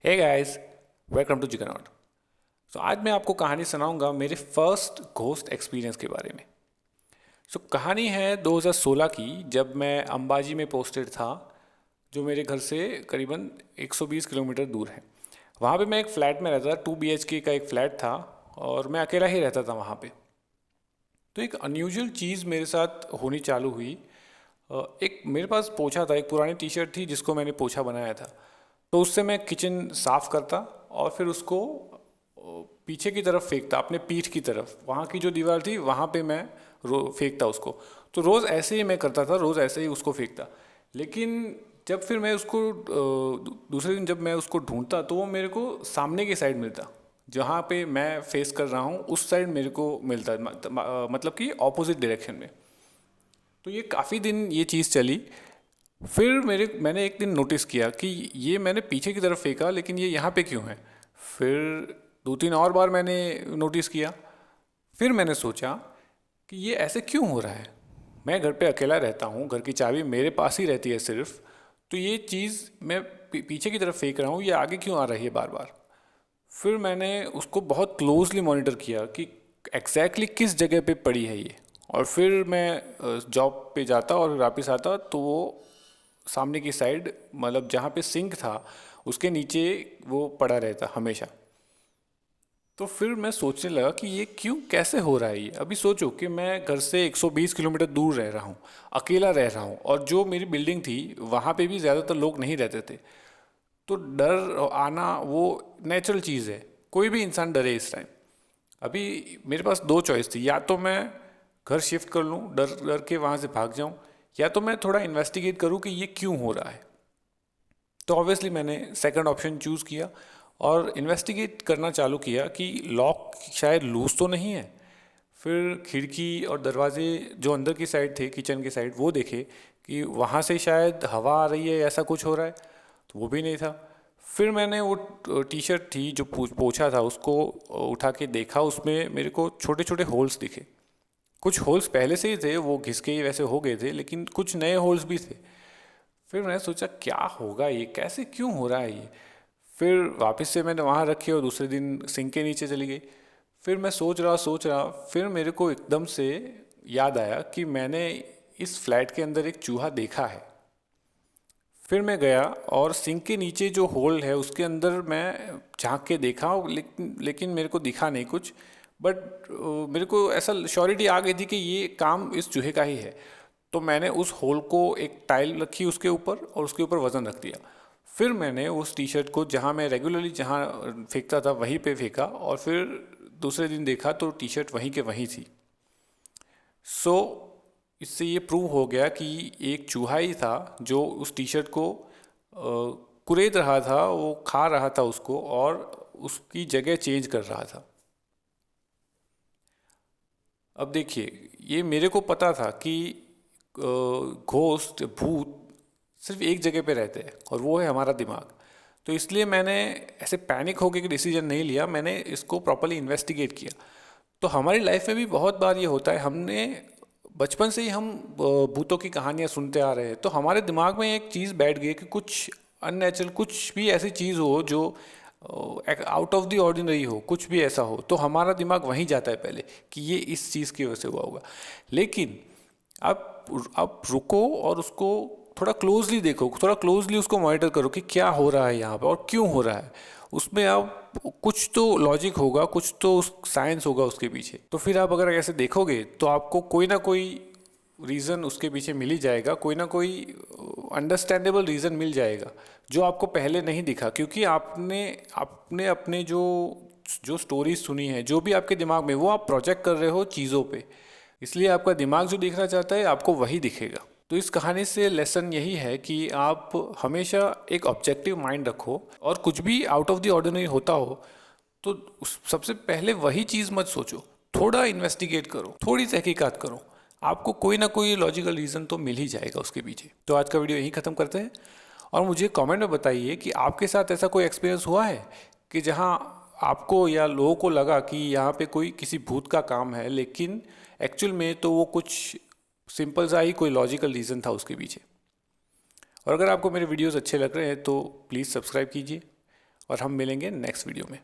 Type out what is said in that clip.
Hey guys, welcome to Juggernaut. आज मैं आपको कहानी सुनाऊंगा मेरे फर्स्ट घोस्ट एक्सपीरियंस के बारे में। कहानी है 2016 की, जब मैं अंबाजी में पोस्टेड था, जो मेरे घर से करीबन 120 किलोमीटर दूर है। वहाँ पे मैं एक फ़्लैट में रहता था, 2 BHK का एक फ़्लैट था और मैं अकेला ही रहता था वहाँ पे। तो एक अनयूजुअल चीज़ मेरे साथ होनी चालू हुई। एक मेरे पास पोछा था, एक पुरानी टी शर्ट थी जिसको मैंने पोछा बनाया था। तो उससे मैं किचन साफ़ करता और फिर उसको पीछे की तरफ फेंकता, अपने पीठ की तरफ, वहाँ की जो दीवार थी वहाँ पे मैं फेंकता उसको। तो रोज़ ऐसे ही मैं करता था, रोज़ ऐसे ही उसको फेंकता। लेकिन जब फिर मैं उसको दूसरे दिन जब मैं उसको ढूंढता तो वो मेरे को सामने की साइड मिलता, जहाँ पे मैं फेस कर रहा हूँ उस साइड मेरे को मिलता, मतलब कि ऑपोजिट डायरेक्शन में। तो ये काफ़ी दिन ये चीज़ चली। फिर मैंने एक दिन नोटिस किया कि ये मैंने पीछे की तरफ फेंका लेकिन ये यहाँ पे क्यों है। फिर 2-3 और बार मैंने नोटिस किया। फिर मैंने सोचा कि ये ऐसे क्यों हो रहा है। मैं घर पे अकेला रहता हूँ, घर की चाबी मेरे पास ही रहती है सिर्फ, तो ये चीज़ मैं पीछे की तरफ फेंक रहा हूँ, ये आगे क्यों आ रही है बार बार। फिर मैंने उसको बहुत क्लोजली मॉनिटर किया कि एग्जैक्टली किस जगह पे पड़ी है ये। और फिर मैं जॉब पे जाता और वापस आता तो वो सामने की साइड, मतलब जहाँ पे सिंक था उसके नीचे वो पड़ा रहता हमेशा। तो फिर मैं सोचने लगा कि ये क्यों, कैसे हो रहा है ये। अभी सोचो कि मैं घर से 120 किलोमीटर दूर रह रहा हूँ, अकेला रह रहा हूँ, और जो मेरी बिल्डिंग थी वहाँ पे भी ज़्यादातर लोग नहीं रहते थे। तो डर आना वो नेचुरल चीज़ है, कोई भी इंसान डरे इस टाइम। अभी मेरे पास दो चॉइस थी, या तो मैं घर शिफ्ट कर लूँ, डर डर के वहाँ से भाग जाऊँ, या तो मैं थोड़ा इन्वेस्टिगेट करूँ कि ये क्यों हो रहा है। तो ऑब्वियसली मैंने सेकंड ऑप्शन चूज़ किया और इन्वेस्टिगेट करना चालू किया कि लॉक शायद लूज तो नहीं है। फिर खिड़की और दरवाजे जो अंदर की साइड थे, किचन की साइड, वो देखे कि वहाँ से शायद हवा आ रही है, ऐसा कुछ हो रहा है, तो वो भी नहीं था। फिर मैंने वो टी शर्ट थी जो पोछा था उसको उठा के देखा, उसमें मेरे को छोटे छोटे होल्स दिखे। कुछ होल्स पहले से ही थे, वो घिस के ही वैसे हो गए थे, लेकिन कुछ नए होल्स भी थे। फिर मैंने सोचा क्या होगा ये, कैसे क्यों हो रहा है ये। फिर वापस से मैंने वहाँ रखी और दूसरे दिन सिंक के नीचे चली गई। फिर मैं सोच रहा, फिर मेरे को एकदम से याद आया कि मैंने इस फ्लैट के अंदर एक चूहा देखा है। फिर मैं गया और सिंक के नीचे जो होल है उसके अंदर मैं झांक के देखा, लेकिन मेरे को दिखा नहीं कुछ। बट मेरे को ऐसा श्योरिटी आ गई थी कि ये काम इस चूहे का ही है। तो मैंने उस होल को एक टाइल रखी उसके ऊपर और उसके ऊपर वज़न रख दिया। फिर मैंने उस टी शर्ट को जहाँ मैं रेगुलरली जहाँ फेंकता था वहीं पे फेंका, और फिर दूसरे दिन देखा तो टी शर्ट वहीं के वहीं थी। सो इससे ये प्रूव हो गया कि एक चूहा ही था जो उस टी शर्ट को कुरेद रहा था, वो खा रहा था उसको और उसकी जगह चेंज कर रहा था। अब देखिए, ये मेरे को पता था कि घोस्ट, भूत सिर्फ एक जगह पे रहते हैं और वो है हमारा दिमाग। तो इसलिए मैंने ऐसे पैनिक होकर डिसीजन नहीं लिया, मैंने इसको प्रॉपरली इन्वेस्टिगेट किया। तो हमारी लाइफ में भी बहुत बार ये होता है, हमने बचपन से ही हम भूतों की कहानियाँ सुनते आ रहे हैं, तो हमारे दिमाग में एक चीज़ बैठ गई कि कुछ अननेचुरल, कुछ भी ऐसी चीज़ हो जो आउट ऑफ द ऑर्डिनरी हो, कुछ भी ऐसा हो, तो हमारा दिमाग वहीं जाता है पहले कि ये इस चीज़ की वजह से हुआ होगा। लेकिन आप रुको और उसको थोड़ा क्लोजली देखो, थोड़ा क्लोजली उसको मॉनिटर करो कि क्या हो रहा है यहाँ पे और क्यों हो रहा है। उसमें आप कुछ तो लॉजिक होगा, कुछ तो साइंस होगा उसके पीछे। तो फिर आप अगर ऐसे देखोगे तो आपको कोई ना कोई रीज़न उसके पीछे मिल ही जाएगा, कोई ना कोई अंडरस्टैंडेबल रीज़न मिल जाएगा जो आपको पहले नहीं दिखा, क्योंकि आपने आपने अपने जो जो स्टोरीज सुनी है, जो भी आपके दिमाग में, वो आप प्रोजेक्ट कर रहे हो चीज़ों पे। इसलिए आपका दिमाग जो दिखना चाहता है आपको वही दिखेगा। तो इस कहानी से लेसन यही है कि आप हमेशा एक ऑब्जेक्टिव माइंड रखो, और कुछ भी आउट ऑफ द ऑर्डिनरी होता हो तो सबसे पहले वही चीज़ मत सोचो, थोड़ा इन्वेस्टिगेट करो, थोड़ी तहकीकात करो, आपको कोई ना कोई लॉजिकल रीज़न तो मिल ही जाएगा उसके पीछे। तो आज का वीडियो यहीं ख़त्म करते हैं, और मुझे कमेंट में बताइए कि आपके साथ ऐसा कोई एक्सपीरियंस हुआ है कि जहाँ आपको या लोगों को लगा कि यहाँ पे कोई किसी भूत का काम है, लेकिन एक्चुअल में तो वो कुछ सिंपल सा ही कोई लॉजिकल रीज़न था उसके पीछे। और अगर आपको मेरे वीडियोस अच्छे लग रहे हैं तो प्लीज़ सब्सक्राइब कीजिए और हम मिलेंगे नेक्स्ट वीडियो में।